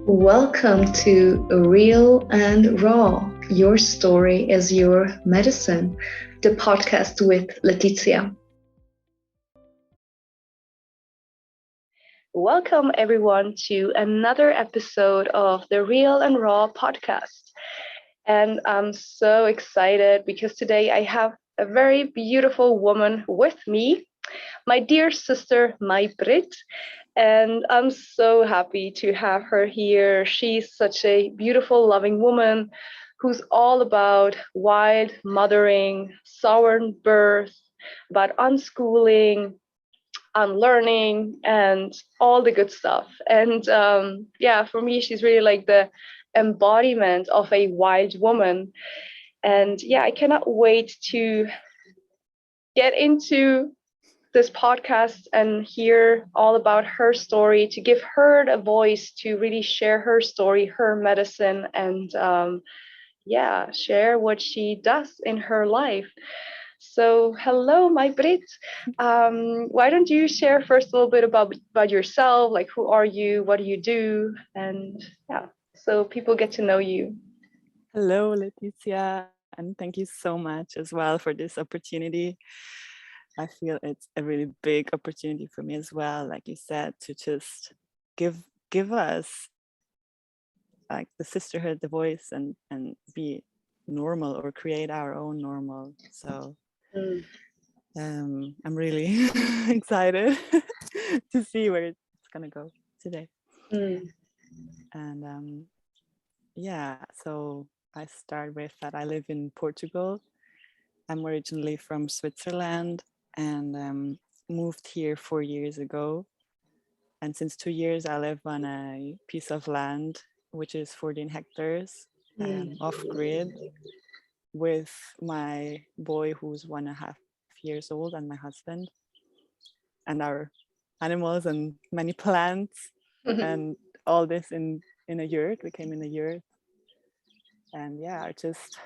Welcome to Real and Raw. Your story is your medicine, the podcast with Letizia. Welcome, everyone, to another episode of the Real and Raw podcast. And I'm so excited because today I have a very beautiful woman with me, my dear sister, may-britt. And I'm so happy to have her here. She's such a beautiful, loving woman who's all about wild mothering, sovereign birth, about unschooling, unlearning, and all the good stuff. And yeah, for me, she's really like the embodiment of a wild woman. And yeah, I cannot wait to get into this podcast and hear all about her story, to give her a voice to really share her story, her medicine, and yeah, share what she does in her life. So, hello, may-britt. Why don't you share first a little bit about yourself? Like, who are you? What do you do? And yeah, so people get to know you. Hello, Letizia, and thank you so much as well for this opportunity. I feel it's a really big opportunity for me as well, like you said, to just give us like the sisterhood the voice and be normal or create our own normal. So I'm really excited to see where it's gonna go today. And yeah, so I start with that I live in Portugal. I'm originally from Switzerland and moved here 4 years ago. And since 2 years, I live on a piece of land, which is 14 hectares off grid with my boy, who's 1.5 years old, and my husband, and our animals and many plants, and all this in a yurt. We came in a yurt. And yeah, just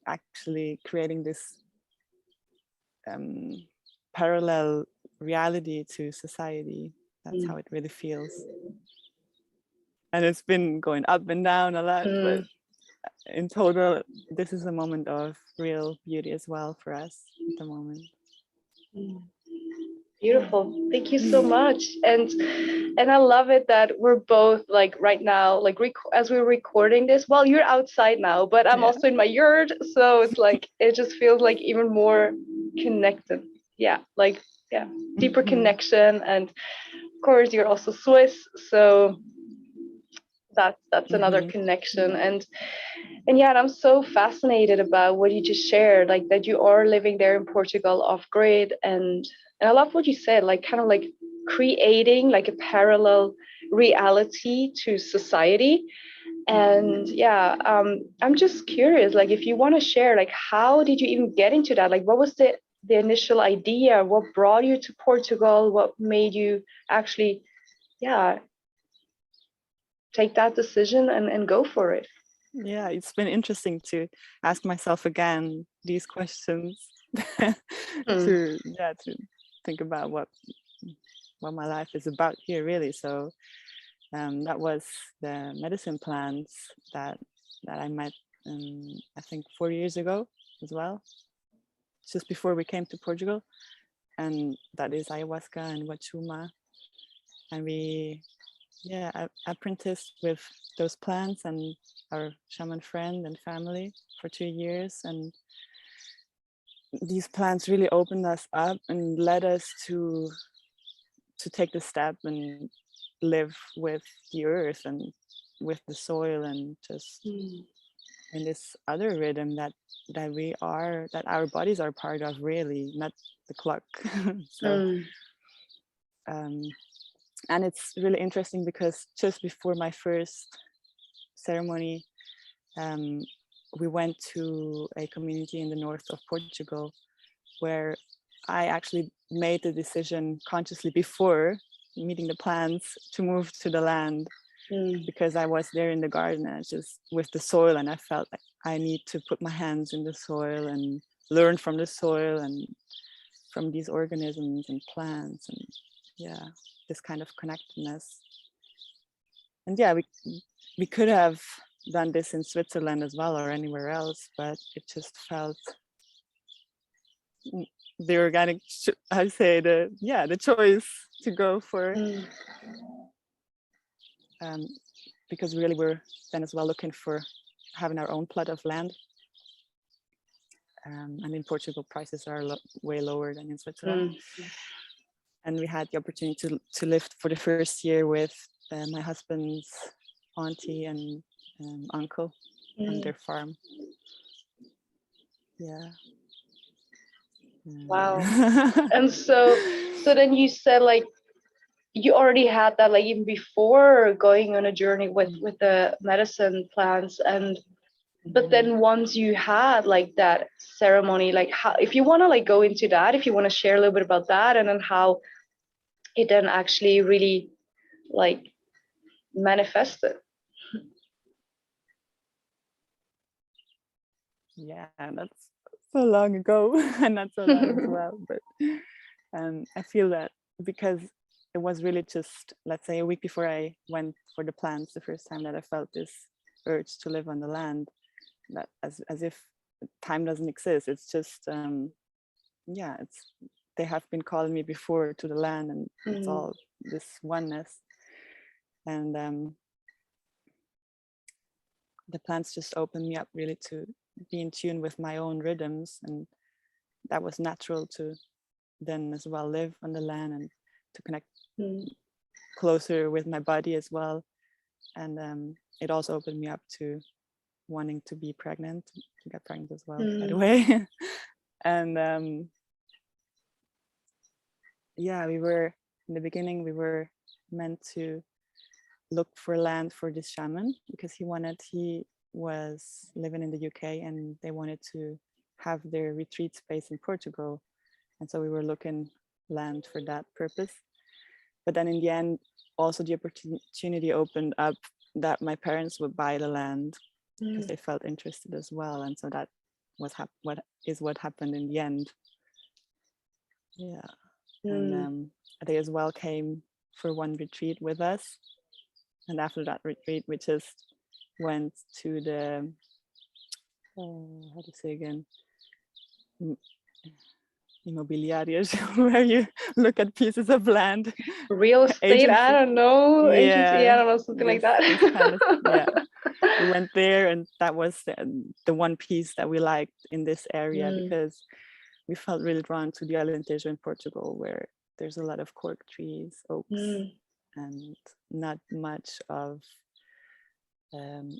actually creating this parallel reality to society. That's how it really feels. And it's been going up and down a lot, but in total, this is a moment of real beauty as well for us at the moment. Beautiful. Thank you so much. And I love it that we're both like right now, like as we're recording this. Well, you're outside now, but I'm also in my yurt, so it's like it just feels like even more connected. Yeah, like yeah, deeper connection. And of course, you're also Swiss, so that's another connection. And yeah, and I'm so fascinated about what you just shared, like that you are living there in Portugal off grid. And I love what you said, like kind of like creating like a parallel reality to society. And yeah, I'm just curious, like if you want to share, like how did you even get into that? Like what was the initial idea? What brought you to Portugal? What made you actually, yeah, take that decision and go for it? Yeah, it's been interesting to ask myself again these questions to think about what my life is about here, really. So that was the medicine plants that I met I think 4 years ago as well, just before we came to Portugal, and that is ayahuasca and wachuma. And we apprenticed with those plants and our shaman friend and family for 2 years. And these plants really opened us up and led us to take the step and live with the earth and with the soil, and just in this other rhythm that our bodies are part of, really, not the clock. So and it's really interesting because just before my first ceremony, we went to a community in the north of Portugal where I actually made the decision consciously before meeting the plants to move to the land, because I was there in the garden and just with the soil, and I felt like I need to put my hands in the soil and learn from the soil and from these organisms and plants, and yeah, this kind of connectedness. And yeah, we could have done this in Switzerland as well or anywhere else, but it just felt the organic, I say the choice to go for, because really we're then as well looking for having our own plot of land. And in Portugal, prices are way lower than in Switzerland. And we had the opportunity to live for the first year with my husband's auntie and uncle on their farm. Yeah. Wow. And so then you said like you already had that like even before going on a journey with the medicine plants, and but then once you had like that ceremony, like how, if you want to like go into that, if you want to share a little bit about that, and then how it then actually really like manifested. Yeah, that's so long ago and not so long as well, but I feel that because it was really just, let's say, a week before I went for the plants the first time, that I felt this urge to live on the land, that as if time doesn't exist. It's just yeah, it's, they have been calling me before to the land, and it's all this oneness. And the plants just opened me up really to be in tune with my own rhythms, and that was natural to then as well live on the land and to connect closer with my body as well. And it also opened me up to wanting to be pregnant, to get pregnant as well, by the way. And yeah, we were in the beginning, we were meant to look for land for this shaman because he was living in the UK and they wanted to have their retreat space in Portugal. And so we were looking land for that purpose. But then in the end, also the opportunity opened up that my parents would buy the land because they felt interested as well. And so that was what happened in the end. Yeah. And they as well came for one retreat with us. And after that retreat, we just went to the, how to say again, immobiliarios, where you look at pieces of land. Real estate, agency. I don't know. Yeah, agency, I don't know, something like that. Kind of, yeah. We went there, and that was the one piece that we liked in this area because we felt really drawn to the Alentejo in Portugal, where there's a lot of cork trees, oaks, and not much of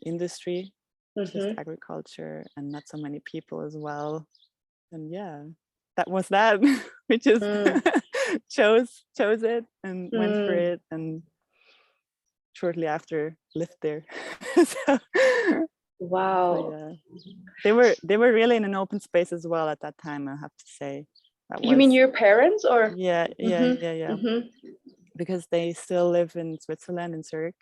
industry, just agriculture, and not so many people as well. And yeah, that was that. We just chose it and went for it, and shortly after lived there. So, wow. So yeah, they were really in an open space as well at that time, I have to say. You mean your parents, or? Yeah. Because they still live in Switzerland, in Zurich,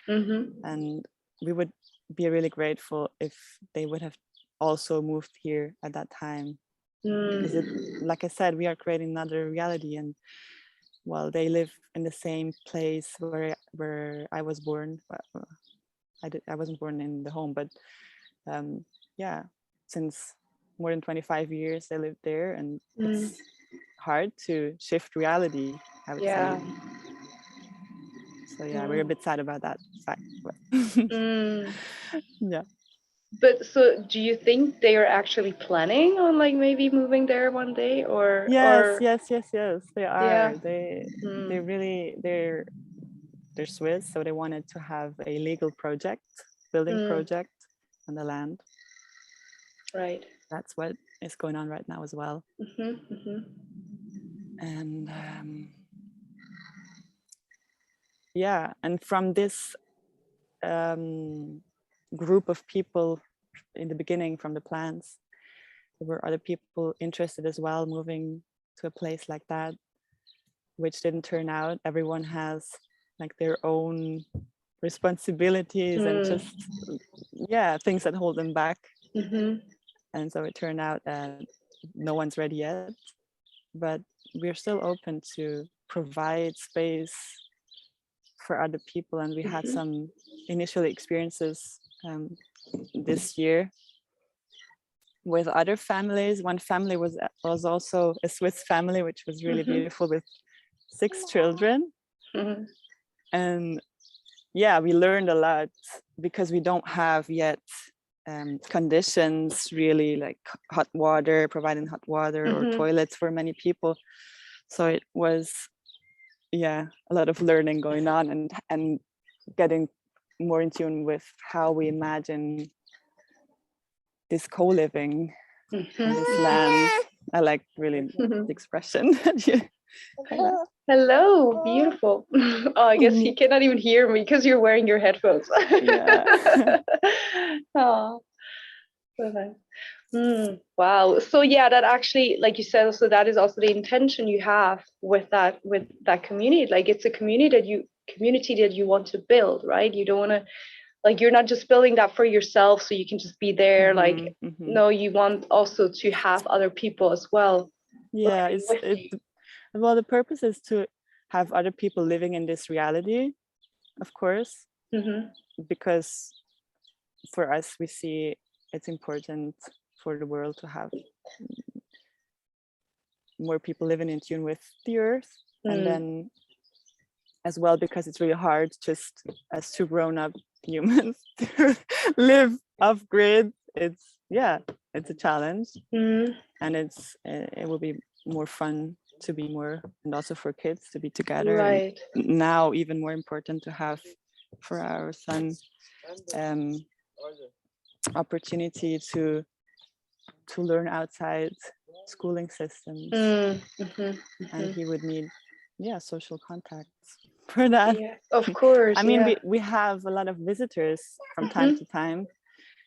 and we would be really grateful if they would have also moved here at that time. Because like I said, we are creating another reality, and while they live in the same place where I was born, I wasn't born in the home, but yeah, since more than 25 years they lived there, and it's hard to shift reality, I would say. So yeah, we're a bit sad about that fact. Yeah. But so do you think they are actually planning on like maybe moving there one day, or? Yes, they are. Yeah. They really, they're Swiss, so they wanted to have a legal building project on the land. Right. That's what is going on right now as well. And yeah, and from this group of people in the beginning, from the plants, there were other people interested as well, moving to a place like that, which didn't turn out. Everyone has like their own responsibilities and just things that hold them back. And so it turned out that no one's ready yet, but we're still open to provide space for other people, and we had Mhm. some initial experiences this year with other families. One family was also a Swiss family, which was really Mhm. beautiful, with 6 children. Mhm. And yeah, we learned a lot because we don't have yet conditions really, like hot water, providing hot water or Mhm. toilets for many people. So it was, yeah, a lot of learning going on, and getting more in tune with how we imagine this co-living in this Mhm. land. I like really Mhm. the expression. Hello, beautiful. Oh, I guess he Mhm. cannot even hear me because you're wearing your headphones. Yeah. Oh, so nice. Wow. So yeah, that actually, like you said, so that is also the intention you have with that community. Like it's a community that you want to build, right? You don't want to, like, you're not just building that for yourself so you can just be there. Like, no, you want also to have other people as well Yeah, living with you. well, the purpose is to have other people living in this reality, of course, because for us, we see it's important for the world to have more people living in tune with the earth. And then as well, because it's really hard just as 2 grown-up humans to live off grid. It's a challenge. And it will be more fun to be more, and also for kids to be together. Right. And now even more important to have for our son opportunity to learn outside schooling systems. And he would need social contacts for that. Yeah, of course. I mean, Yeah. we have a lot of visitors from time to time.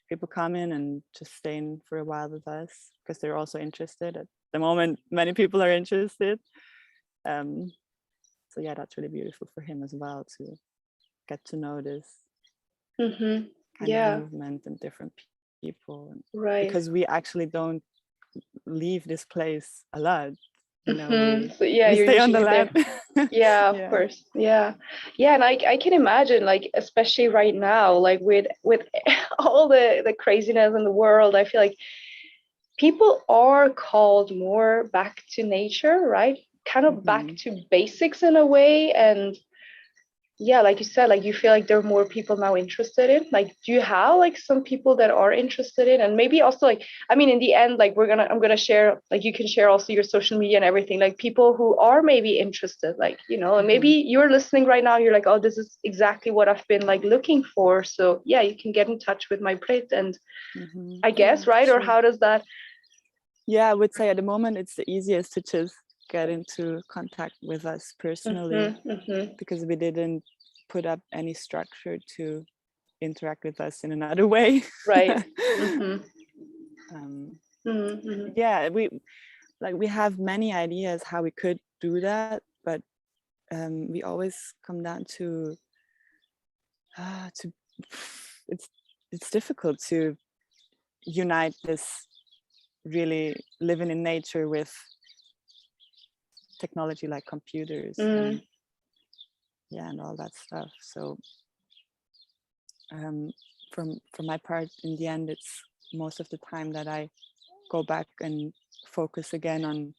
People come in and just stay in for a while with us because they're also interested. At the moment, many people are interested. So yeah, that's really beautiful for him as well, to get to know this kind of movement and different people. Right. Because we actually don't leave this place a lot. So yeah, we you're stay on the usually there. land. Yeah, of course. Yeah. Yeah, and I can imagine, like, especially right now, like with all the craziness in the world, I feel like people are called more back to nature, right? Kind of back to basics in a way. And yeah, like you said, like you feel like there are more people now interested in, like, do you have like some people that are interested in? And maybe also, like, I mean, in the end, like I'm gonna share, like, you can share also your social media and everything, like people who are maybe interested, like, and maybe you're listening right now, you're like, oh, this is exactly what I've been like looking for. So yeah, you can get in touch with may-britt, and I guess, right? Or how does that? Yeah, I would say at the moment it's the easiest to just get into contact with us personally, because we didn't put up any structure to interact with us in another way. Right. Yeah, we have many ideas how we could do that, but we always come down to it's difficult to unite this really living in nature with technology like computers and all that stuff. So from my part, in the end, it's most of the time that I go back and focus again on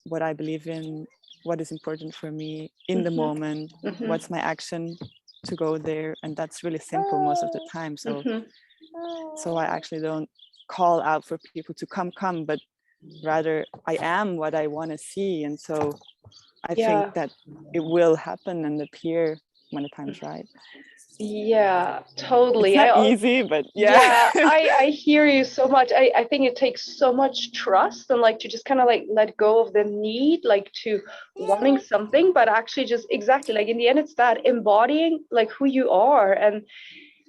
what I believe in, what is important for me in the moment, what's my action to go there. And that's really simple most of the time. So I actually don't call out for people to come, but rather I am what I want to see. And so I think that it will happen and appear when the time's right. Yeah, totally. It's not easy, but yeah, I hear you so much. I think it takes so much trust, and like to just kind of like let go of the need, like to wanting something, but actually just exactly like in the end it's that embodying like who you are, and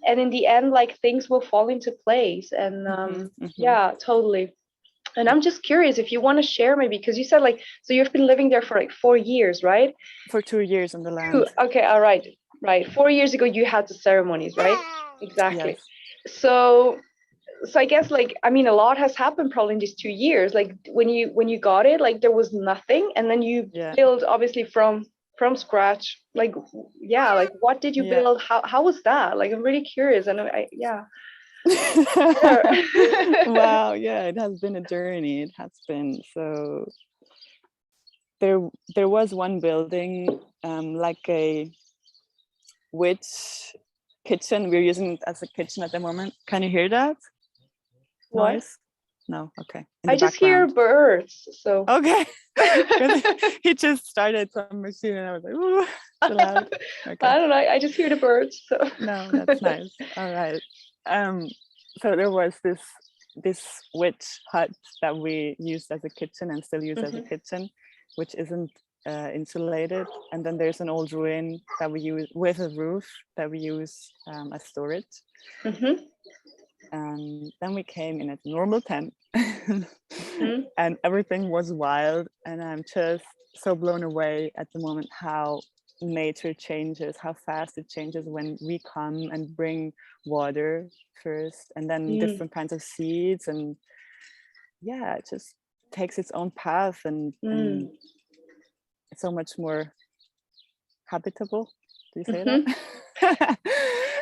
in the end like things will fall into place. And yeah, totally. And I'm just curious if you want to share, maybe, because you said like, so you've been living there for like 4 years, right? For 2 years on the land. Okay, all right. Right. 4 years ago you had the ceremonies, right? Exactly. Yes. So I guess, like, I mean, a lot has happened probably in these 2 years. Like when you got it, like there was nothing, and then you build obviously from from scratch, like, yeah, like what did you Yeah. build? How was that? Like, I'm really curious. And yeah. Yeah. Wow, yeah, it has been a journey. It has been. So there was one building, like a witch kitchen. We're using it as a kitchen at the moment. Can you hear that What? noise? No, okay. In I the just hear background. birds, so. Okay. Because he just started some machine and I was like, ooh, too loud. Okay. I don't know. I just hear the birds. So. No, that's nice. All right. So there was this witch hut that we used as a kitchen and still use as a kitchen, which isn't insulated. And then there's an old ruin that we use with a roof that we use as storage. And then we came in a normal tent and everything was wild. And I'm just so blown away at the moment how nature changes, how fast it changes when we come and bring water first and then different kinds of seeds. And yeah, it just takes its own path and it's so much more habitable. Do you say that?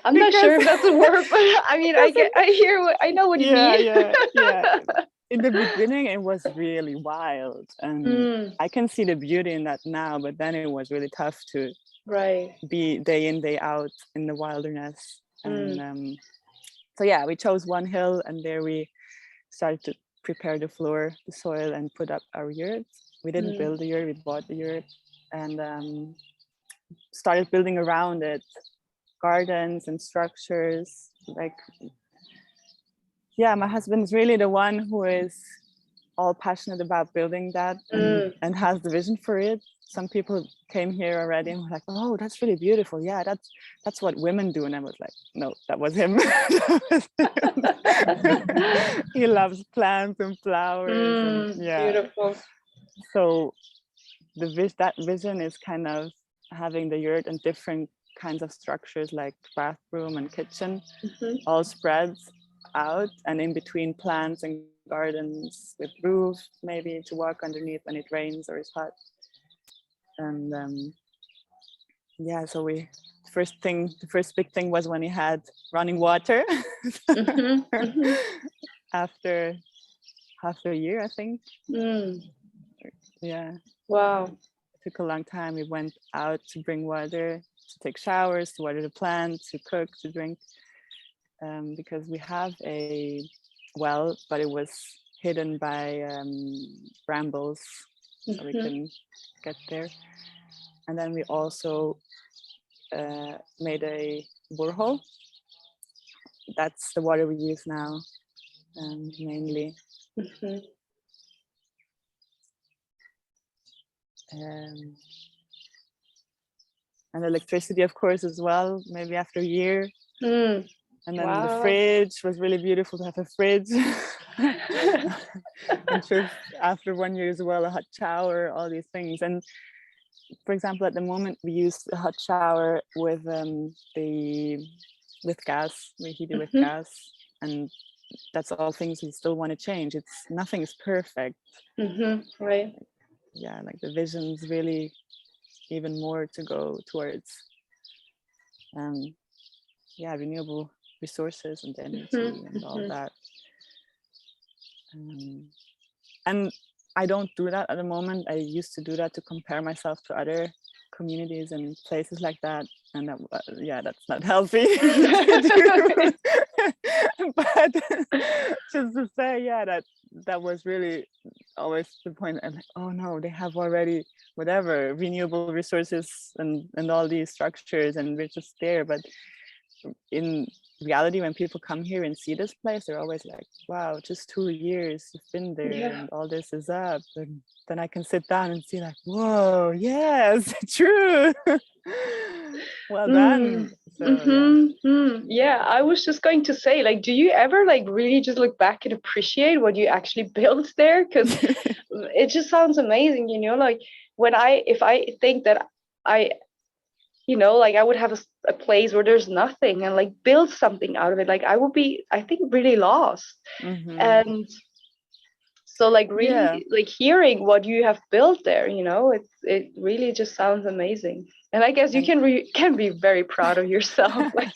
I'm not sure if that's a word, but I mean, I know what you mean. Yeah. In the beginning, it was really wild, and I can see the beauty in that now. But then it was really tough to be day in, day out in the wilderness. And so yeah, we chose one hill, and there we started to prepare the floor, the soil, and put up our yurt. We didn't build the yurt; we bought the yurt, and started building around it. Gardens and structures, like, yeah, my husband's really the one who is all passionate about building that and has the vision for it. Some people came here already and were like, oh, that's really beautiful. Yeah, that's what women do. And I was like, no, that was him. He loves plants and flowers. And yeah, beautiful. So that vision is kind of having the yurt and different kinds of structures like bathroom and kitchen all spread out, and in between plants and gardens with roof maybe to walk underneath when it rains or is hot. And yeah, so the first big thing was when he had running water. After half a year, I think. Yeah. Wow. It took a long time. We went out to bring water, to take showers, to water the plants, to cook, to drink, because we have a well, but it was hidden by brambles, so we couldn't get there. And then we also made a borehole. That's the water we use now, mainly. And electricity, of course, as well, maybe after a year. And then the fridge was really beautiful to have a fridge. And just after 1 year as well, a hot shower, all these things. And for example, at the moment we use a hot shower with gas. We heat it with gas, and that's all things we still want to change. Nothing is perfect. Right. Yeah, like the vision's really even more to go towards renewable resources and energy and all that. And I don't do that at the moment. I used to do that to compare myself to other communities and places like that, and that's not healthy to do. But just to say, that was really always the point. I'm like, oh no, they have already whatever renewable resources and all these structures, and we're just there. But in reality, when people come here and see this place, they're always like, wow, just 2 years you've been there and all this is up. And then I can sit down and see like, whoa, yes, true. Well done. So, yeah, I was just going to say, like, do you ever like really just look back and appreciate what you actually built there? Because it just sounds amazing, like if I think that I like I would have a place where there's nothing and like build something out of it, like I would be, I think, really lost. And So like Yeah. really like hearing what you have built there, you know, it really just sounds amazing. And I guess you can be very proud of yourself. Like,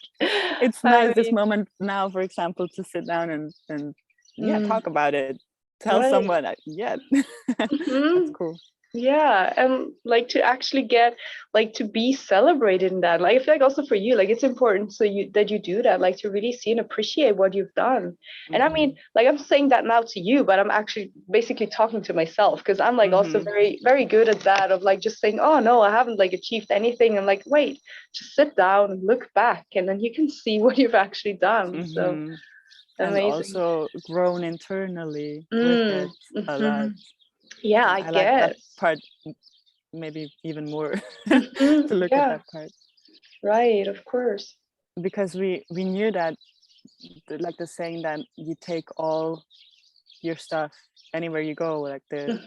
it's I nice this mean, moment now, for example, to sit down and yeah, talk about it, tell right. someone, yeah. Mhm. That's cool. Yeah, and like to actually get like to be celebrated in that. Like I feel like also for you, like it's important so you that you do that, like to really see and appreciate what you've done. And I mean, like I'm saying that now to you, but I'm actually basically talking to myself because I'm like also very, very good at that of like just saying, oh no, I haven't like achieved anything. And like, wait, just sit down and look back and then you can see what you've actually done. So and amazing. also grown internally with it a lot. Yeah, And I I like that guess. part maybe even more to look at Yeah, that part, right, of course. because we knew that, like the saying that you take all your stuff anywhere you go, like the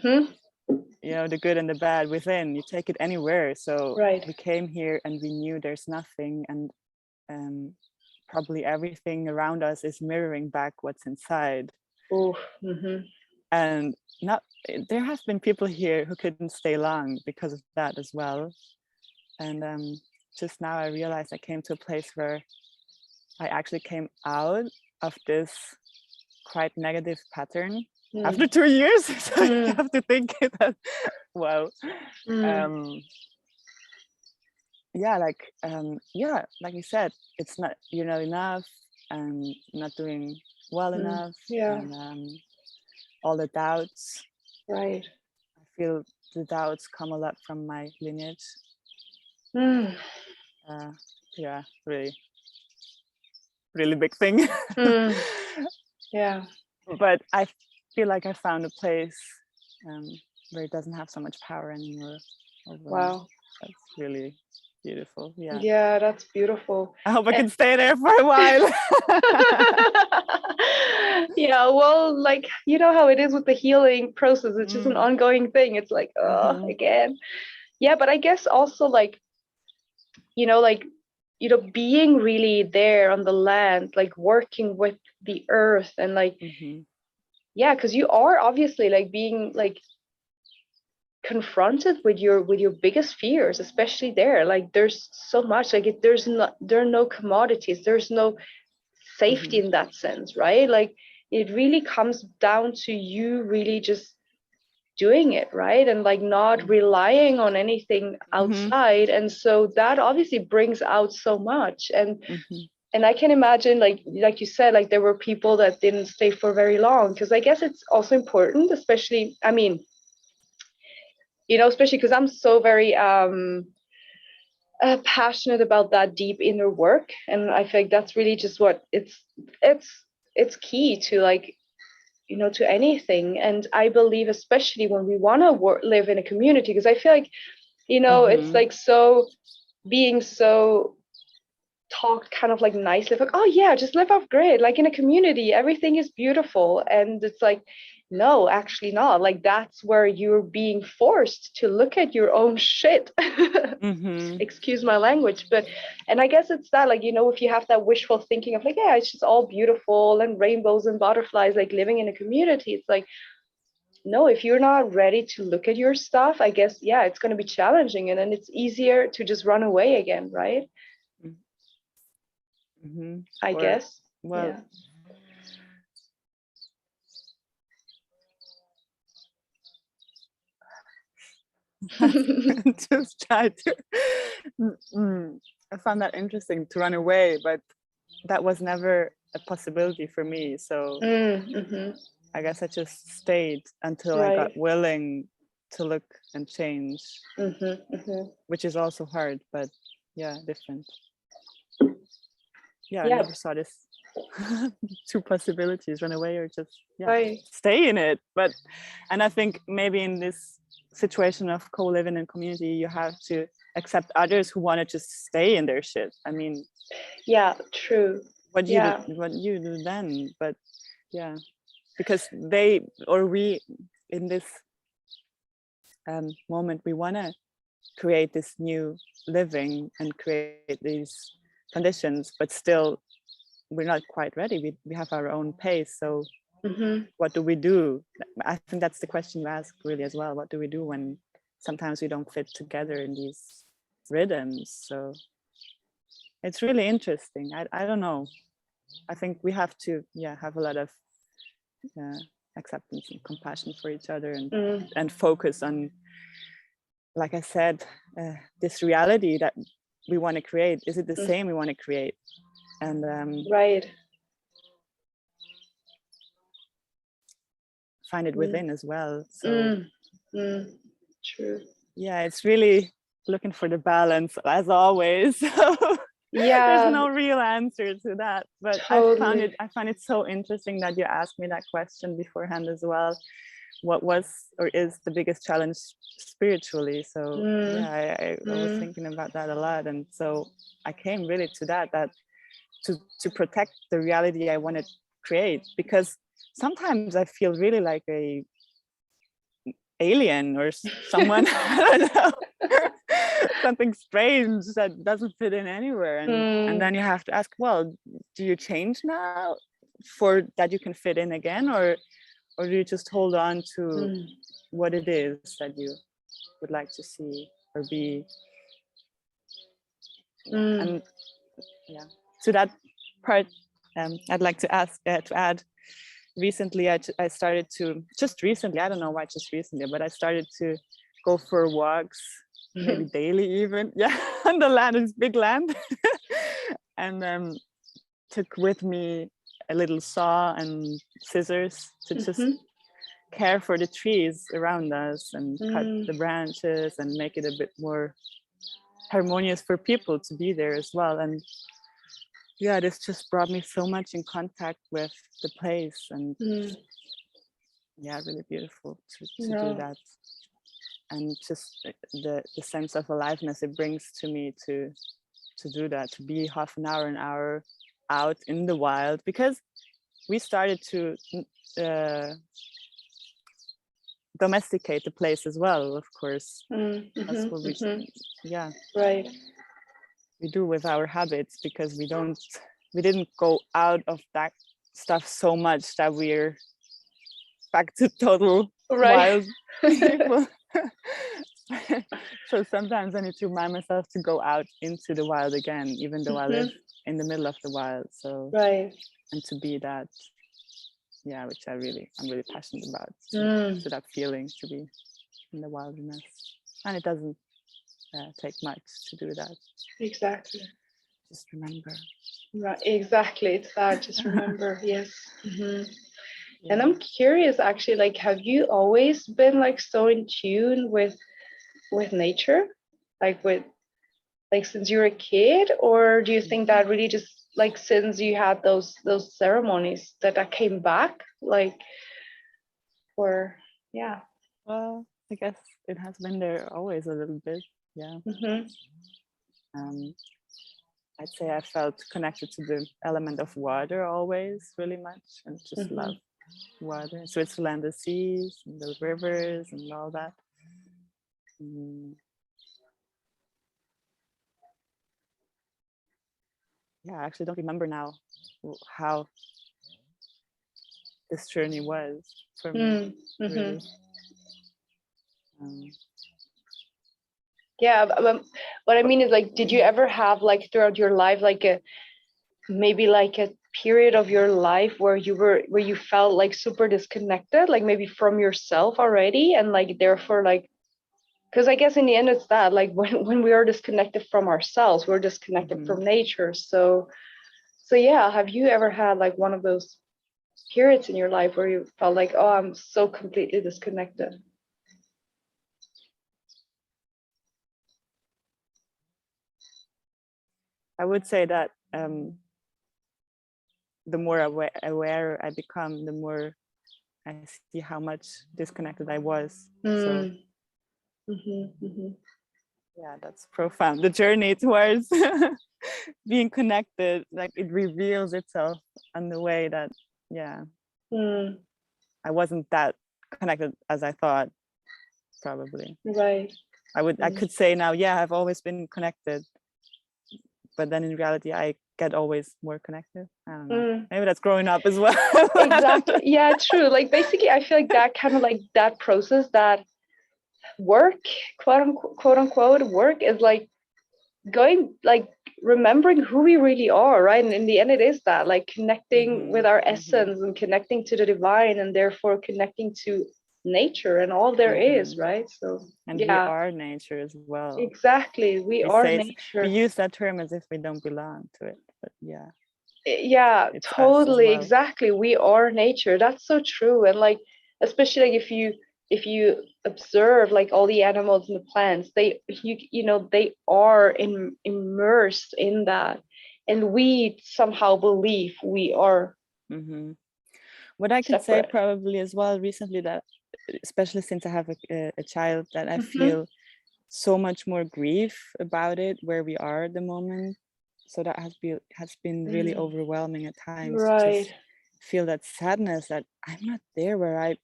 you know, the good and the bad within, you take it anywhere. So Right. we came here and we knew there's nothing, and probably everything around us is mirroring back what's inside. Oh, And not, there have been people here who couldn't stay long because of that as well. And just now I realized I came to a place where I actually came out of this quite negative pattern after 2 years. So you have to think that, wow. Yeah, like you said, it's not, you're not enough and not doing well enough, and all the doubts. Right. I feel the doubts come a lot from my lineage. Yeah, really big thing. Yeah. But I feel like I found a place where it doesn't have so much power anymore. Wow. That's really beautiful. Yeah. Yeah, that's beautiful. I hope I can stay there for a while. Yeah, well, like you know how it is with the healing process. It's just an ongoing thing. It's like, oh, again. Yeah, but I guess also like, like, being really there on the land, like working with the earth and like, yeah, because you are obviously like being like confronted with your biggest fears, especially there. Like there's so much like there are no commodities, there's no safety in that sense, right? Like it really comes down to you really just doing it, right? And like not relying on anything outside. And so that obviously brings out so much. And I can imagine like you said, like there were people that didn't stay for very long, because I guess it's also important, especially, I mean, especially because I'm so very passionate about that deep inner work, and I think that's really just what it's key to, like, to anything. And I believe, especially when we want to live in a community, because I feel like, it's like so being so talked kind of like nicely, like, oh yeah, just live off grid, like in a community everything is beautiful. And it's like, no, actually not. Like that's where you're being forced to look at your own shit. Excuse my language, but, and I guess it's that, like, if you have that wishful thinking of like, yeah, it's just all beautiful and rainbows and butterflies, like living in a community, it's like, no, if you're not ready to look at your stuff, I guess, yeah, it's going to be challenging, and then it's easier to just run away again, right? I guess. Well, yeah. just try to I found that interesting, to run away, but that was never a possibility for me. So I guess I just stayed until I got willing to look and change, which is also hard, but yeah, different. Yeah, I never saw this two possibilities: run away or just stay in it. But, and I think maybe in this situation of co-living in community, you have to accept others who want to just stay in their shit. I mean, yeah, true. What you do then, but yeah, because they or we in this moment, we want to create this new living and create these conditions, but still we're not quite ready. We have our own pace, so what do we do? I think that's the question you ask really as well. What do we do when sometimes we don't fit together in these rhythms? So it's really interesting. I don't know. I think we have to have a lot of acceptance and compassion for each other, and focus on, like I said, this reality that we want to create. Is it the same we want to create? And right. Find it within as well. So true. Yeah, it's really looking for the balance as always. Yeah, there's no real answer to that, but totally. I find it so interesting that you asked me that question beforehand as well. What was or is the biggest challenge spiritually? So yeah, I was thinking about that a lot, and so I came really to that to protect the reality I want to create, because sometimes I feel really like a alien or someone I don't know, something strange that doesn't fit in anywhere, and then you have to ask, well, do you change now for that you can fit in again, or do you just hold on to what it is that you would like to see or be? And to that part, I'd like to add, recently I started to, just recently, I don't know why just recently, but I started to go for walks, maybe daily even, on the land, it's big land, and took with me a little saw and scissors to just care for the trees around us and cut the branches and make it a bit more harmonious for people to be there as well. And yeah, this just brought me so much in contact with the place, and yeah, really beautiful to do that. And just the sense of aliveness it brings to me to do that, to be half an hour out in the wild, because we started to domesticate the place as well, of course. That's what we right, we do with our habits, because we didn't go out of that stuff so much that we're back to total wild people. So sometimes I need to remind myself to go out into the wild again, even though I live in the middle of the wild. So and to be that, which I'm really passionate about, to that feeling to be in the wilderness. And it doesn't take much to do that. Exactly. Just remember. Right, exactly. It's that. Just remember. Yes. And I'm curious, actually, like, have you always been like so in tune with nature, like since you were a kid, or do you think that really just like since you had those ceremonies that came back, like, or Well, I guess it has been there always a little bit. I'd say I felt connected to the element of water always really much, and just love water. In Switzerland, the seas and the rivers and all that. I actually don't remember now how this journey was for me. Really. What I mean is, like, did you ever have, like, throughout your life, like maybe a period of your life where you felt like super disconnected, like maybe from yourself already, and like therefore, like, because I guess in the end it's that, like, when we are disconnected from ourselves, we're disconnected from nature. So yeah, have you ever had like one of those periods in your life where you felt like, oh, I'm so completely disconnected? I would say that the more aware I become, the more I see how much disconnected I was. So yeah, that's profound. The journey towards being connected, like, it reveals itself in the way that I wasn't that connected as I thought, probably. Right. I could say now, I've always been connected, but then in reality I get always more connected. I don't know, maybe that's growing up as well. Exactly. Yeah, true. Like basically I feel like that kind of like that process, that work, quote unquote work, is like going, like remembering who we really are, right? And in the end it is that, like connecting with our essence and connecting to the divine, and therefore connecting to nature and all there is, right? So and yeah, we are nature as well. Exactly, we are nature. We use that term as if we don't belong to it, but yeah, it's totally well. Exactly, we are nature. That's so true. And like, especially like if you observe like all the animals and the plants, they they are immersed in that, and we somehow believe we are what I could separate. say probably as well recently, that especially since I have a child, that I feel so much more grief about it where we are at the moment. So that has been really overwhelming at times, right? just feel that sadness that I'm not there where I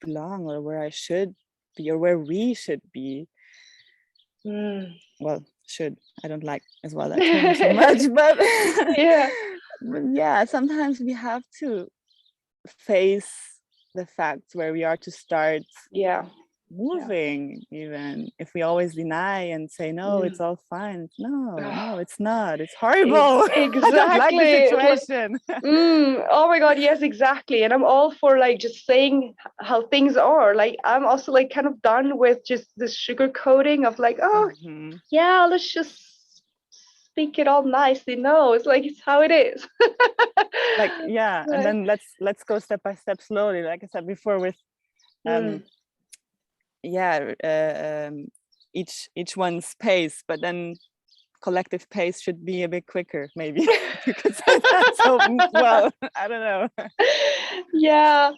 belong, or where I should be, or where we should be. Well, should, I don't like as well that term so much, but yeah, sometimes we have to face the facts where we are to start moving, even if we always deny and say no, it's all fine. No, it's not, it's horrible. Exactly. I don't like the situation. Oh my god, yes, exactly. And I'm all for like just saying how things are. Like I'm also like kind of done with just this sugar coating of like, oh yeah, let's just speak it all nicely. No, it's like, it's how it is. Like, yeah, and then let's go step by step slowly, like I said before, with each one's pace, but then collective pace should be a bit quicker, maybe. You could say that. So well, I don't know. Yeah.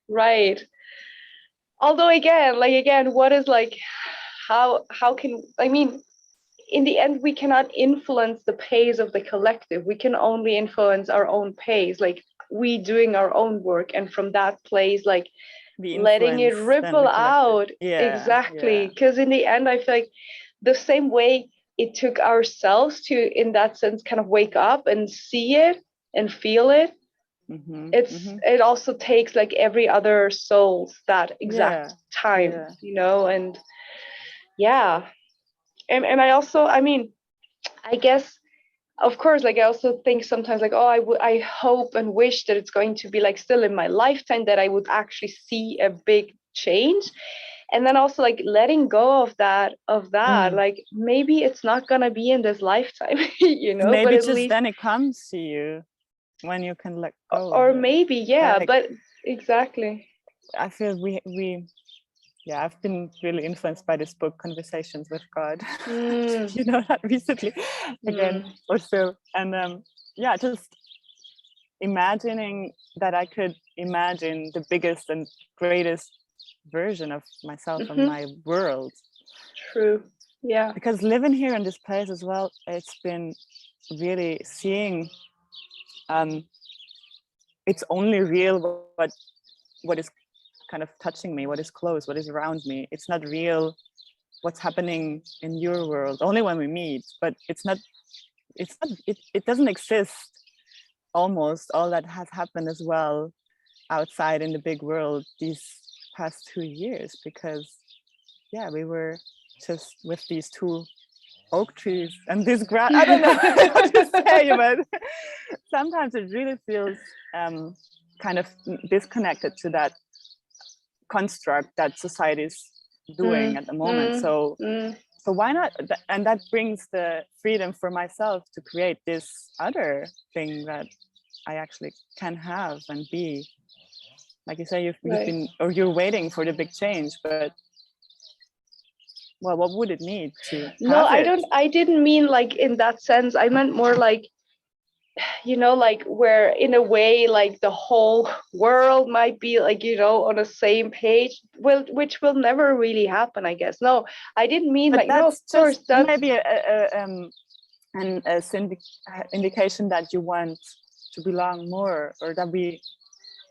Right. Although again, what is like, how can, I mean, in the end we cannot influence the pace of the collective. We can only influence our own pace, like we doing our own work, and from that place, like letting it ripple out. Exactly. Because in the end I feel like the same way it took ourselves to, in that sense, kind of wake up and see it and feel it, it also takes like every other soul's that exact time, and and I also, I mean, I guess, of course, like I also think sometimes like, oh, I hope and wish that it's going to be like still in my lifetime that I would actually see a big change. And then also like letting go of that like maybe it's not gonna be in this lifetime, maybe but at just least then it comes to you when you can let go, or maybe like, but exactly, I feel we I've been really influenced by this book, Conversations with God. You know that recently again or so, and just imagining that I could imagine the biggest and greatest version of myself and my world. True. Yeah. Because living here in this place as well, it's been really seeing it's only real what is kind of touching me, what is close, what is around me. It's not real what's happening in your world, only when we meet, but it doesn't exist. Almost all that has happened as well outside in the big world these past 2 years, because we were just with these 2 oak trees and this grass. I don't know what to say, but sometimes it really feels kind of disconnected to that construct that society is doing at the moment. So why not? And that brings the freedom for myself to create this other thing that I actually can have and be. Like you say, you've been, or you're waiting for the big change, but well, what would it need to I didn't mean like in that sense. I meant more like, like where in a way like the whole world might be like, on the same page, which will never really happen, I guess. No, I didn't mean but like, no, of course, that's maybe an indication that you want to belong more, or that we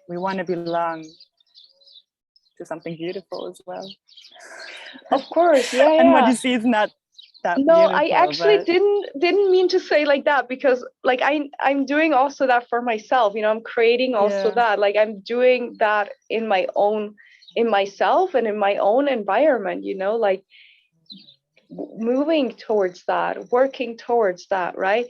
want to belong to something beautiful as well. Of course, yeah. And what you see is not that No, I beautiful, actually but didn't mean to say like that, because like I'm doing also that for myself, you know, I'm creating also yeah, that, like I'm doing that in my own, in myself and in my own environment, you know, like moving towards that, working towards that, right?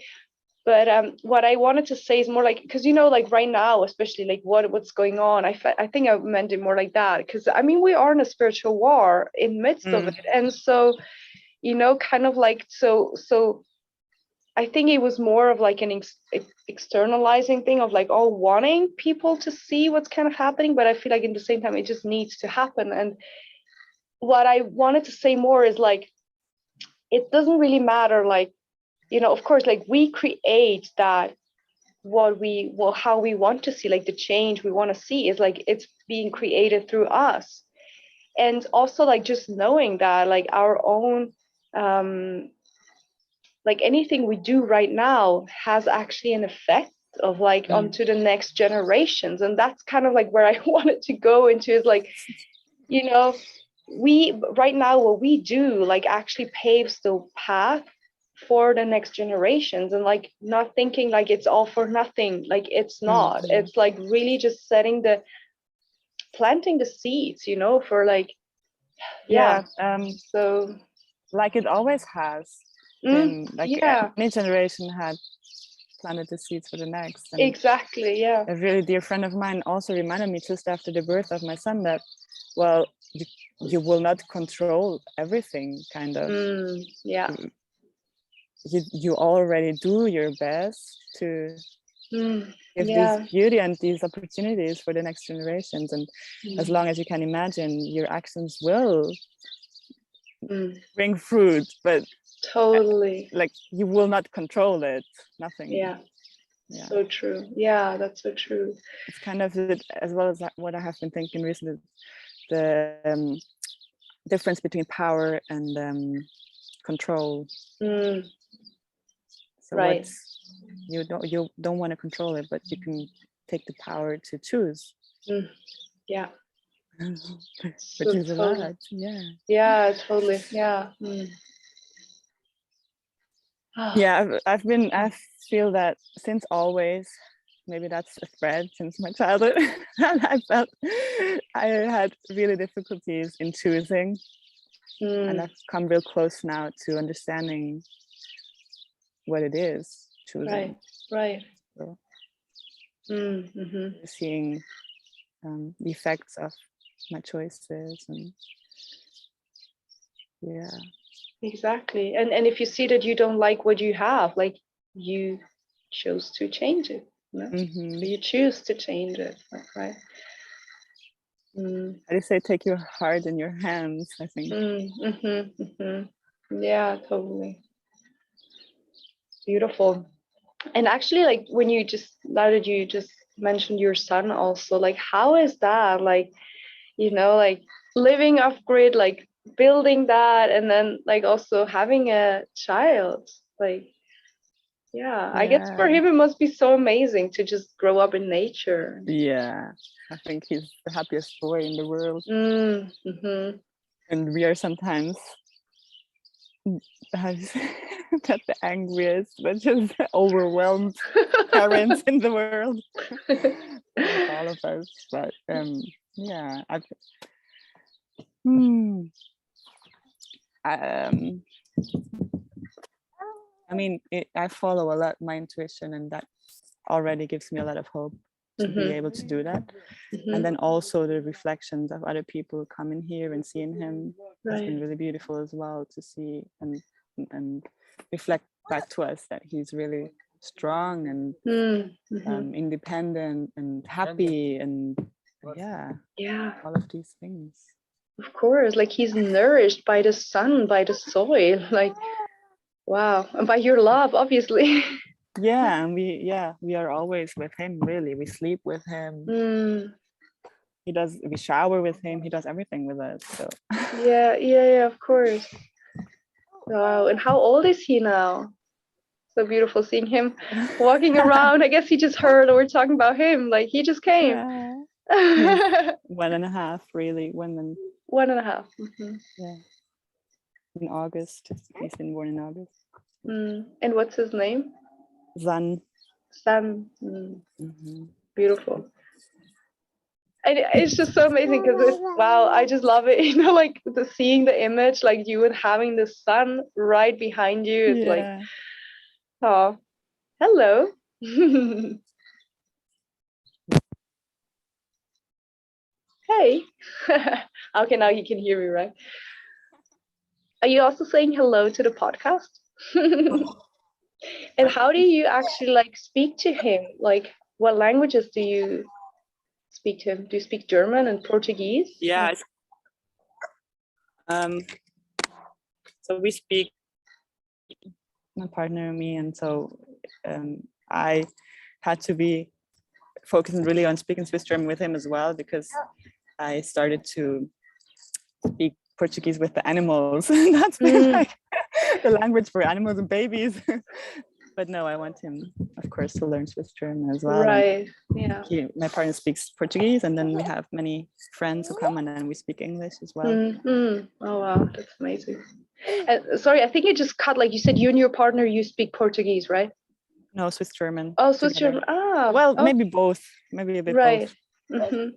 But what I wanted to say is more like, because you know, like right now, especially like what's going on, I think I meant it more like that, because I mean we are in a spiritual war in midst of it, and so, you know, kind of like, so I think it was more of like an externalizing thing of like all wanting people to see what's kind of happening, but I feel like in the same time it just needs to happen. And what I wanted to say more is like, it doesn't really matter, like, you know, of course, like we create that, how we want to see, like the change we want to see is like it's being created through us. And also like just knowing that like our own like anything we do right now has actually an effect of like onto the next generations. And that's kind of like where I wanted to go into, is like, you know, we right now what we do like actually paves the path for the next generations, and like not thinking like it's all for nothing, like it's not. It's like really just planting the seeds, you know, for like, yeah. So like it always has been, like yeah, any generation had planted the seeds for the next. And exactly, yeah. a really dear friend of mine also reminded me just after the birth of my son that, well, you will not control everything, kind of. Yeah. You already do your best to give yeah. this beauty and these opportunities for the next generations. And as long as you can imagine, your actions will bring fruit, but totally, like you will not control it. Nothing. Yeah. So true. Yeah, that's so true. It's kind of as well as what I have been thinking recently, the difference between power and control. So Right. what's you don't want to control it, but you can take the power to choose. Yeah. Which is a lot. Yeah. Yeah, totally. Yeah. Yeah, I feel that since always, maybe that's a thread since my childhood, and I felt I had really difficulties in choosing, and I've come real close now to understanding what it is choosing. Right. So, Mm-hmm. seeing the effects of my choices, and yeah. Exactly. And if you see that you don't like what you have, like you chose to change it, you know? You choose to change it, right? I just say take your heart in your hands, I think. Yeah, totally. Beautiful. And actually, like when you just, now that you just mentioned your son also, like how is that, like, you know, like living off grid, like building that, and then like also having a child, like, yeah, I guess for him it must be so amazing to just grow up in nature. Yeah, I think he's the happiest boy in the world. And we are sometimes not the angriest, but just overwhelmed parents in the world. Like all of us. But yeah, I mean, I follow a lot my intuition, and that already gives me a lot of hope to be able to do that. And then also the reflections of other people coming here and seeing him has been really beautiful as well, to see and reflect back to us that he's really strong and independent and happy, and all of these things. Of course, like he's nourished by the sun, by the soil, like, wow, and by your love, obviously. Yeah, and we are always with him, really. We sleep with him. We shower with him, he does everything with us. So yeah, of course. Wow. And how old is he now? So beautiful seeing him walking around. I guess he just heard we're talking about him, like he just came. 1.5, really. 1.5. Yeah. in August. He's been born in August. And what's his name? Zan. Sam. Beautiful. And it's just so amazing because wow, I just love it. You know, like seeing the image, like you and having the sun right behind you. It's like, oh, hello. Hey. Okay, now you can hear me, right? Are you also saying hello to the podcast? And how do you actually like speak to him? Like, what languages do you speak to him? Do you speak German and Portuguese? Yeah. So we speak, my partner and me, and so I had to be focusing really on speaking Swiss German with him as well, because I started to speak Portuguese with the animals. That's been like the language for animals and babies. But no, I want him, of course, to learn Swiss German as well. Right. Yeah. My partner speaks Portuguese, and then we have many friends who come, and then we speak English as well. Oh wow, that's amazing. Sorry, I think you just cut. Like you said, you and your partner, you speak Portuguese, right? No, Swiss German. Oh, Swiss German. Ah. Well, maybe both. Maybe a bit right. both.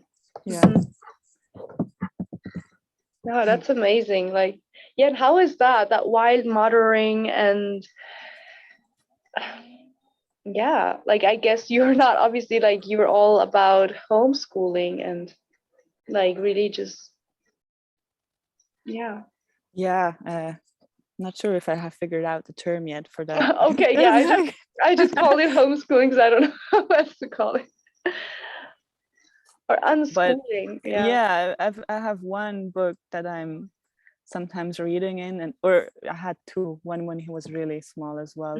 Yeah. No, that's amazing. Like, yeah, and how is that wild mothering and yeah, like I guess you're not obviously like you're all about homeschooling and like really just yeah. Not sure if I have figured out the term yet for that. Okay, yeah, I just call it homeschooling because I don't know how else to call it. Or unschooling. Yeah, I have one book that I'm sometimes reading or I had two. One when he was really small as well,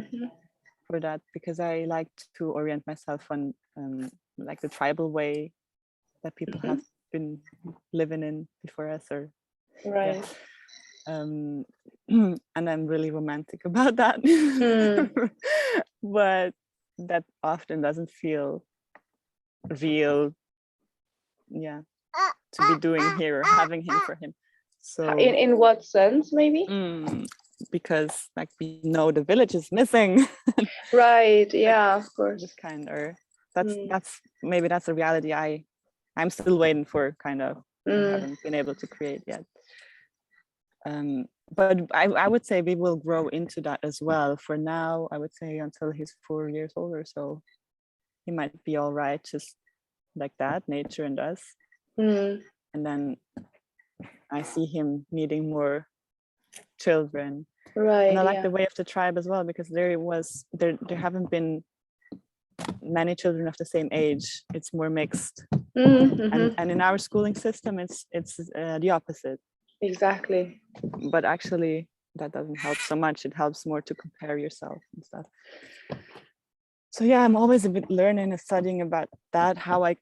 for that, because I like to orient myself on like the tribal way that people have been living in before us, or right. And I'm really romantic about that. But that often doesn't feel real, to be doing here or having him for him. So in what sense, maybe? Because like we know the village is missing. Right. Yeah, of course. This kind, or that's maybe that's a reality I'm still waiting for, kind of. I haven't been able to create yet. But I would say we will grow into that as well. For now, I would say until he's 4 years old or so, he might be all right, just like that, nature and us. And then I see him needing more children. Right. And I like the way of the tribe as well, because there haven't been many children of the same age. It's more mixed. And in our schooling system, it's the opposite. Exactly. But actually that doesn't help so much. It helps more to compare yourself and stuff. So yeah, I'm always a bit learning and studying about that, how I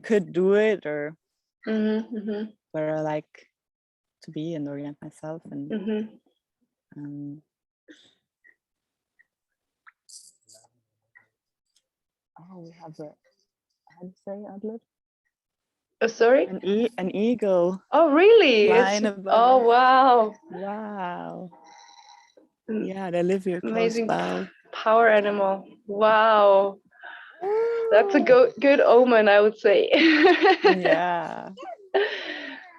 could do it, or where I like to be and orient myself. And we have how do you say Adler? Sorry? An eagle. Oh, really? Oh, wow. Wow. Yeah, they live here close. Amazing by. Power animal. Wow. That's a good omen, I would say. Yeah.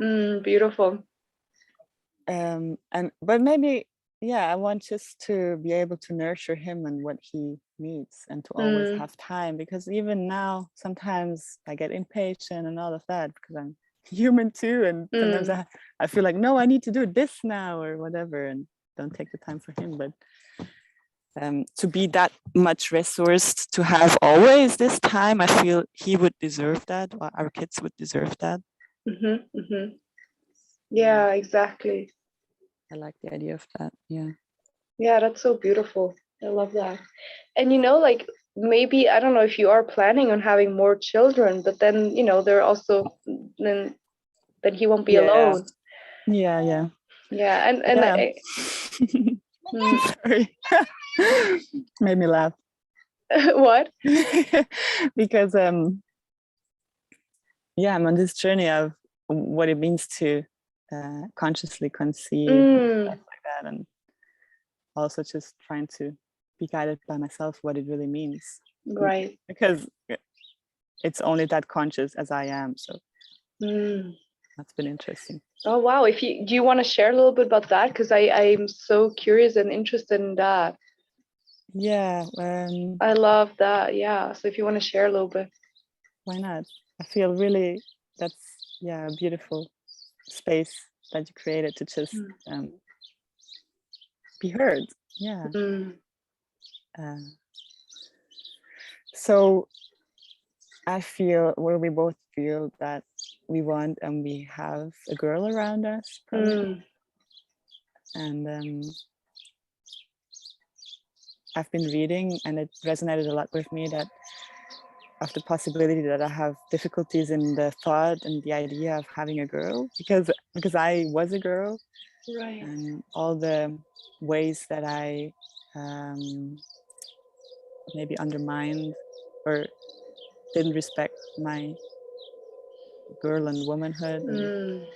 Beautiful. But maybe, I want just to be able to nurture him and what he needs, and to always have time, because even now sometimes I get impatient and all of that, because I'm human too, and sometimes I feel like, no, I need to do this now or whatever, and don't take the time for him. But to be that much resourced, to have always this time, I feel he would deserve that, or our kids would deserve that. Yeah, exactly. I like the idea of that. Yeah, that's so beautiful. I love that. And like maybe, I don't know if you are planning on having more children, but then they're also then he won't be alone. Yeah, and sorry. Made me laugh. What? Because I'm on this journey of what it means to consciously conceive, that, and also just trying to be guided by myself what it really means, Right. because it's only that conscious as I am. So that's been interesting. Oh wow! Do you want to share a little bit about that? Because I'm so curious and interested in that. Yeah, I love that. Yeah. So if you want to share a little bit. Why not? I feel really that's a beautiful space that you created to just be heard. Yeah. So I feel, where we both feel that we want and we have a girl around us, probably. And I've been reading, and it resonated a lot with me, that of the possibility that I have difficulties in the thought and the idea of having a girl, because I was a girl, right, and all the ways that I maybe undermined or didn't respect my girl and womanhood. And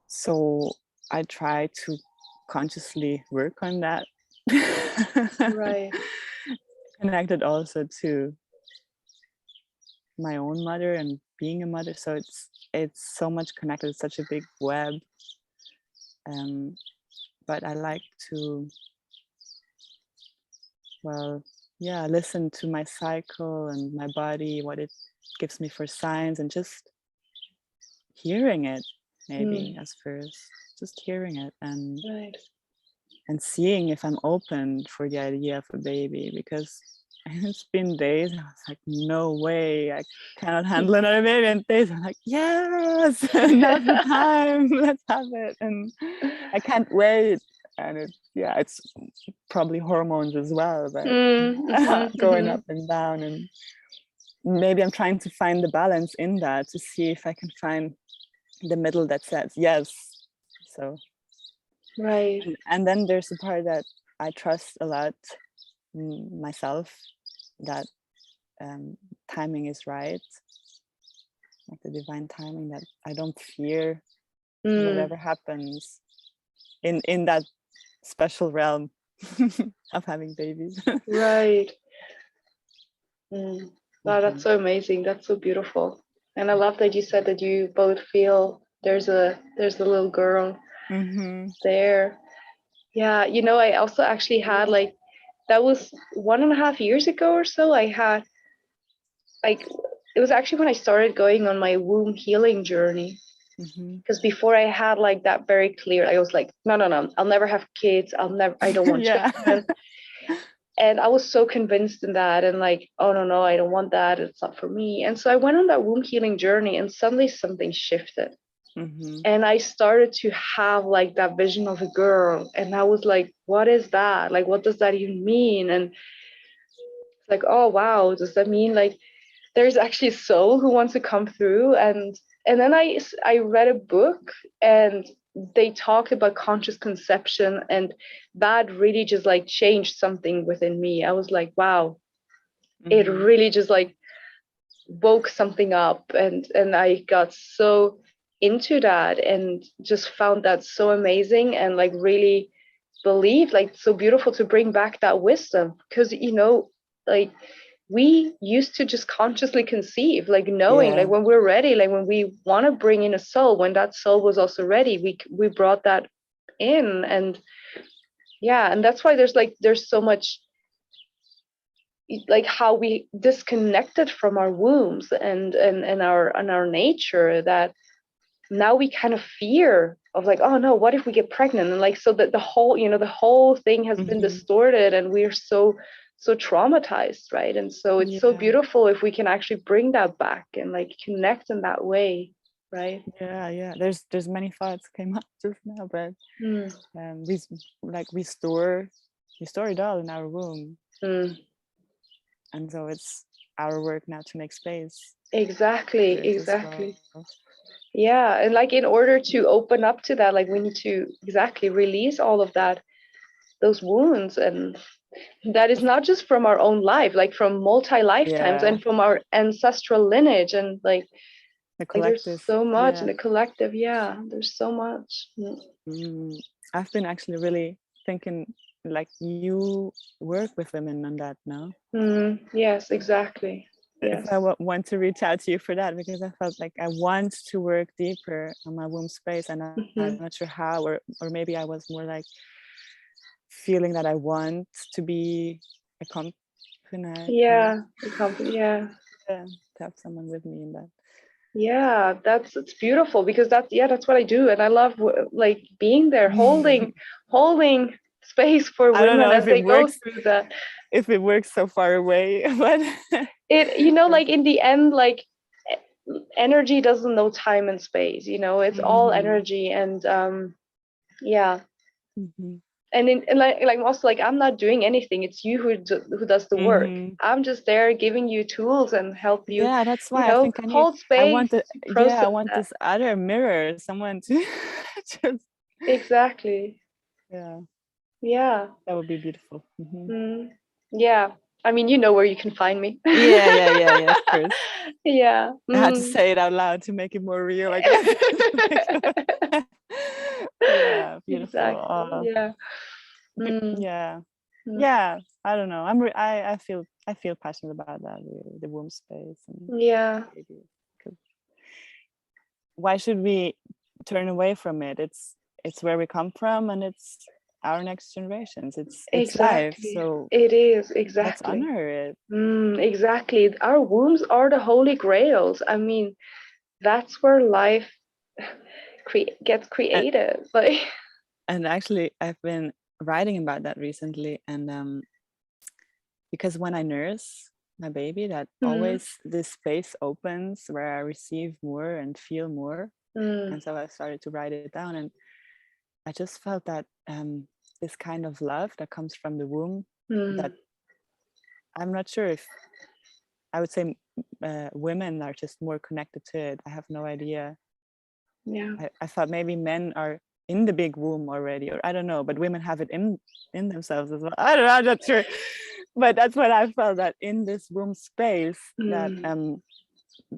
so I try to consciously work on that. right. Connected also to my own mother and being a mother, so it's so much connected. It's such a big web. But I like to, listen to my cycle and my body, what it gives me for signs, and just hearing it, maybe as first, just hearing it, and seeing if I'm open for the idea of a baby, because it's been days I was like, no way, I cannot handle another baby, and days I'm like, yes, now's the time, let's have it, and I can't wait. And it's probably hormones as well, but going up and down, and maybe I'm trying to find the balance in that, to see if I can find the middle that says yes. So right. And then there's a part that I trust a lot myself, that timing is right, like the divine timing, that I don't fear whatever happens in that special realm of having babies. Right. Wow, that's so amazing. That's so beautiful. And I love that you said that you both feel there's a little girl there. Yeah, I also actually had, like, that was 1.5 years ago or so. I had, like, it was actually when I started going on my womb healing journey. Because before I had, like, that very clear, I was like, no, I'll never have kids. I don't want children. And I was so convinced in that, and like, oh no, I don't want that. It's not for me. And so I went on that womb healing journey, and suddenly something shifted. And I started to have, like, that vision of a girl, and I was like, what is that? Like, what does that even mean? And it's like, oh wow, does that mean, like, there's actually a soul who wants to come through? And then I read a book, and they talked about conscious conception, and that really just, like, changed something within me. I was like, wow, it really just, like, woke something up, and I got so into that, and just found that so amazing, and, like, really believed, like, so beautiful to bring back that wisdom, because like, we used to just consciously conceive, like, knowing, like, when we're ready, like, when we want to bring in a soul, when that soul was also ready, we brought that in. And and that's why there's so much, like, how we disconnected from our wombs and our nature, that now we kind of fear of, like, oh no, what if we get pregnant? And, like, so that the whole thing has been distorted, and we're so traumatized, right? And so it's so beautiful if we can actually bring that back and, like, connect in that way, right? There's many thoughts came up just now, but we store it all in our womb, and so it's our work now to make space. Exactly. Yeah, and, like, in order to open up to that, like, we need to release all of that, those wounds, and that is not just from our own life, like, from multi lifetimes and from our ancestral lineage, and, like, The Like there's collective. so much in Yeah. the collective. Yeah, there's so much. I've been actually really thinking, like, you work with women on that now. Yes, exactly. If Yes. I want to reach out to you for that, because I felt like I want to work deeper on my womb space, and I'm not sure how, or maybe I was more like feeling that I want to be accompanied. Yeah, the company. Yeah. Yeah, to have someone with me in that. Yeah, it's beautiful, because that's what I do, and I love like being there, holding space for I don't women know as if it they go works, through that. if it works so far away, but It, like in the end, like energy doesn't know time and space. It's all energy, and yeah. And like also, like, I'm not doing anything. It's you who does the work. I'm just there giving you tools and help you. Yeah, that's why I think hold space. I want to I process want that. this other mirror, someone to just. Exactly. Yeah. That would be beautiful. Yeah. I mean, you know where you can find me. Yeah, of course. Yeah. I had to say it out loud to make it more real, I guess. Yeah, beautiful. Exactly. Yeah. Yeah. I don't know. I feel passionate about that, really, the womb space. And yeah. Why should we turn away from it? It's where we come from, and it's our next generations. It's Exactly. life. So it is. Exactly. let's honor it. Exactly. Our wombs are the holy grails. I mean, that's where life gets created. And actually, I've been writing about that recently, and because when I nurse my baby, that always this space opens where I receive more and feel more. And so I started to write it down, and I just felt that this kind of love that comes from the womb, that I'm not sure if I would say women are just more connected to it. I have no idea. Yeah. I thought maybe men are in the big womb already, or I don't know, but women have it in themselves as well. I don't know, I'm not sure. But that's what I felt, that in this womb space, that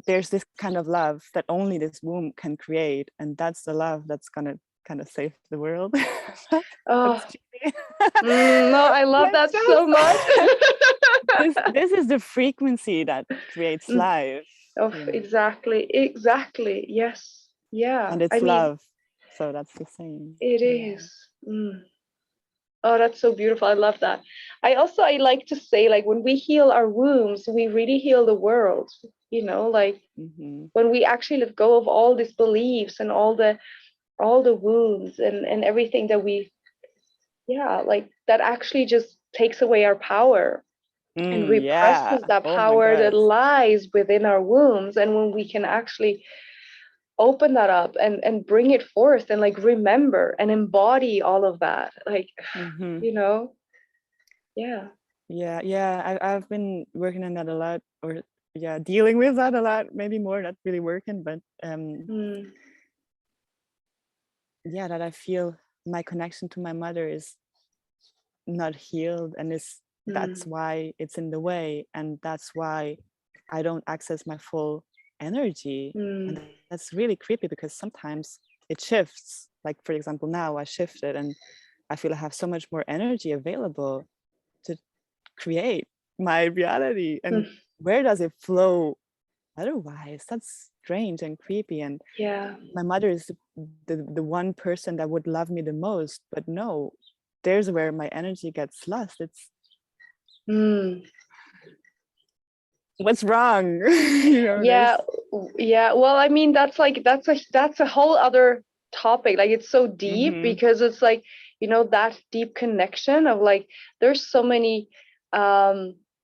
there's this kind of love that only this womb can create, and that's the love that's gonna kind of save the world. No, I love that so much. This is the frequency that creates life. Exactly. Yes. Yeah. And it's love. So that's the same. It is. Oh, that's so beautiful. I love that. I like to say, like, when we heal our wombs, we really heal the world. Like when we actually let go of all these beliefs and all the wounds and everything that we, like, that actually just takes away our power and represses that power that lies within our wombs. And when we can actually open that up and bring it forth and like remember and embody all of that, like, I've been working on that a lot, or dealing with that a lot, maybe more, not really working, but that I feel my connection to my mother is not healed, and that's why it's in the way, and that's why I don't access my full energy. And that's really creepy, because sometimes it shifts. Like, for example, now I shifted and I feel I have so much more energy available to create my reality. And where does it flow otherwise? That's strange and creepy. And my mother is the one person that would love me the most, but no, there's where my energy gets lost. It's what's wrong? Well, I mean, that's a whole other topic. Like, it's so deep, because it's like, that deep connection of, like, there's so many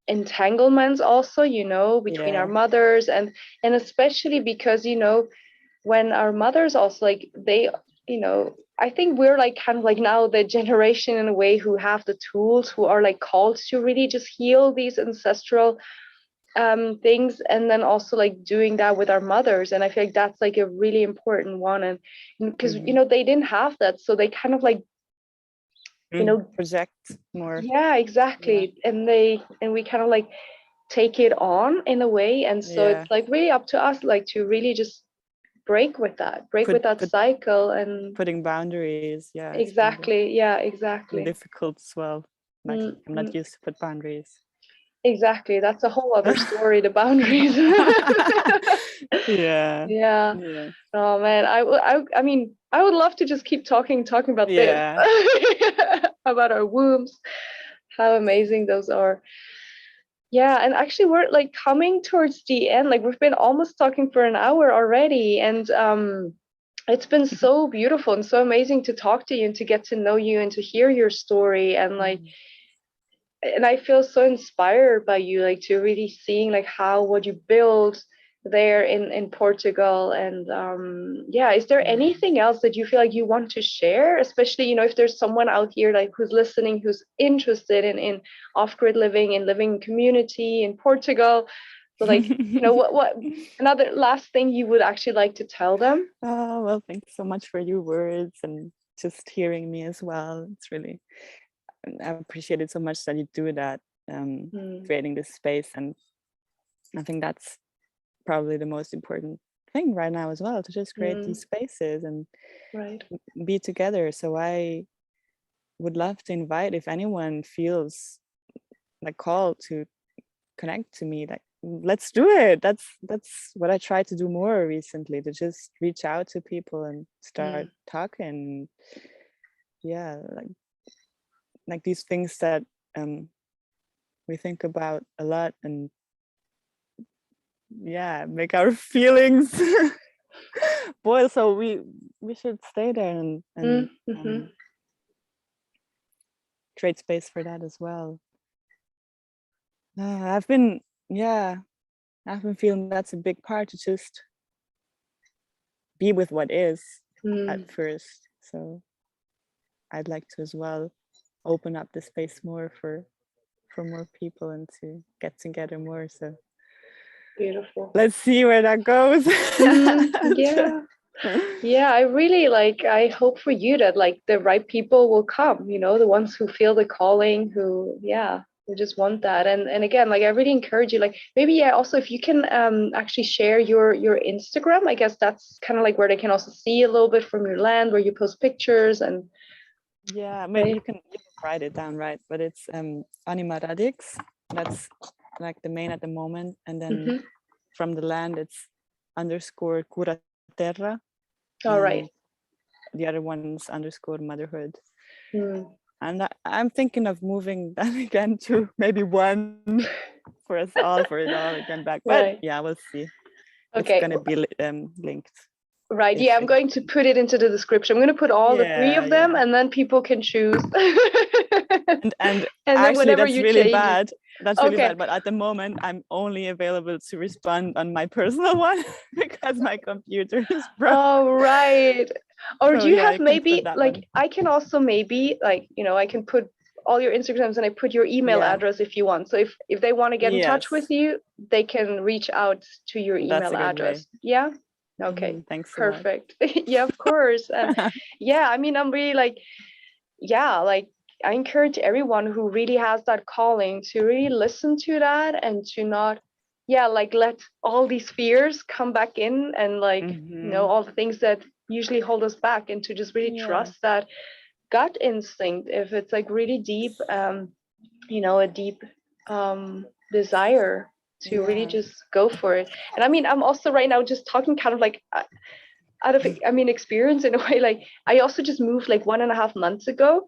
entanglements also, between our mothers, and especially because, when our mothers also, like, they, I think we're like kind of like now the generation in a way who have the tools, who are like called to really just heal these ancestral things, and then also like doing that with our mothers. And I feel like that's like a really important one, and because they didn't have that, so they kind of like project more. Exactly. And we kind of like take it on in a way, and so it's like really up to us, like, to really just break with that cycle, and putting boundaries. Yeah, exactly. Yeah, exactly. difficult as well. Like I'm not used to put boundaries. Exactly, that's a whole other story, the boundaries. Yeah. Yeah. Oh man, I mean, I would love to just keep talking about this. About our wombs, how amazing those are. Yeah, and actually we're like coming towards the end. Like we've been almost talking for an hour already, and it's been so beautiful and so amazing to talk to you and to get to know you and to hear your story, and like and I feel so inspired by you, like to really seeing like how what you build there in Portugal. And yeah, is there anything else that you feel like you want to share, especially, you know, if there's someone out here like who's listening, who's interested in off-grid living and living in community in Portugal? So like, you know, what another last thing you would actually like to tell them? Oh, well, thank you so much for your words and just hearing me as well. It's really, I appreciate it so much that you do that, creating this space. And I think that's probably the most important thing right now as well, to just create these spaces and be together. So I would love to invite, if anyone feels like called to connect to me, like let's do it. That's what I tried to do more recently, to just reach out to people and start talking. Yeah, like these things that we think about a lot, and yeah, make our feelings boil. So we should stay there and create space for that as well. I've been feeling that's a big part, to just be with what is at first. So I'd like to as well open up the space more for more people and to get together more. So beautiful. Let's see where that goes. Yeah. Yeah, I really I hope for you that like the right people will come, you know, the ones who feel the calling, who just want that. And again, like I really encourage you, like maybe also if you can actually share your Instagram. I guess that's kind of like where they can also see a little bit from your land, where you post pictures. And maybe you can write it down, right? But it's Anima Radix. That's like the main at the moment, and then from the land it's _ cura terra. All right. The other one's _ motherhood. And I'm thinking of moving that again to maybe one for us all, for it all again back. But yeah, we'll see. Okay. It's gonna be linked. Right. Yeah, I'm going to put it into the description. I'm going to put all the 3 of them, and then people can choose. and actually, that's really bad. That's really bad. But at the moment, I'm only available to respond on my personal one because my computer is broken. Oh, right. Or do you have maybe like I can also maybe like, you know, I can put all your Instagrams and I put your email address if you want. So if they want to get in touch with you, they can reach out to your email address. Yeah. Okay. Thanks. Perfect. Yeah, of course. And yeah, I mean, I'm really like I encourage everyone who really has that calling to really listen to that, and to not let all these fears come back in, and you know, all the things that usually hold us back, and to just really trust that gut instinct, if it's like really deep, you know, a deep desire to really just go for it. And I mean, I'm also right now just talking kind of like out of experience in a way. Like I also just moved like 1.5 months ago,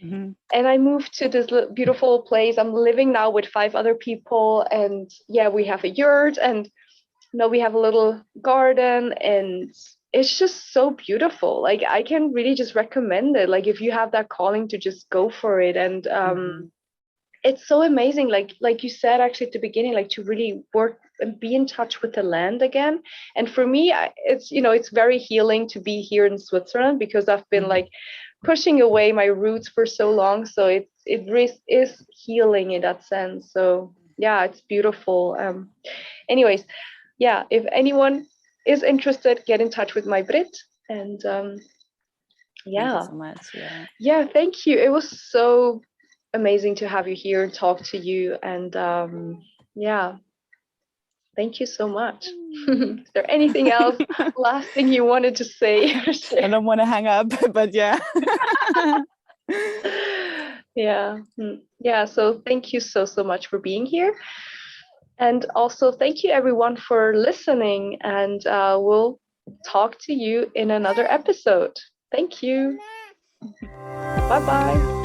and I moved to this beautiful place. I'm living now with 5 other people, and we have a yurt, and you know, we have a little garden, and it's just so beautiful. Like I can really just recommend it, like if you have that calling, to just go for it. And it's so amazing, like you said actually at the beginning, like to really work and be in touch with the land again. And for me, it's, you know, it's very healing to be here in Switzerland, because I've been like pushing away my roots for so long. So it is healing in that sense. So yeah, it's beautiful. Anyways, yeah, if anyone is interested, get in touch with may-britt. And thank you so much. Yeah, thank you. It was so amazing to have you here and talk to you. And Thank you so much. Is there anything else, last thing you wanted to say? I don't want to hang up, but yeah. Yeah. So thank you so much for being here. And also thank you everyone for listening, and we'll talk to you in another episode. Thank you. Bye-bye.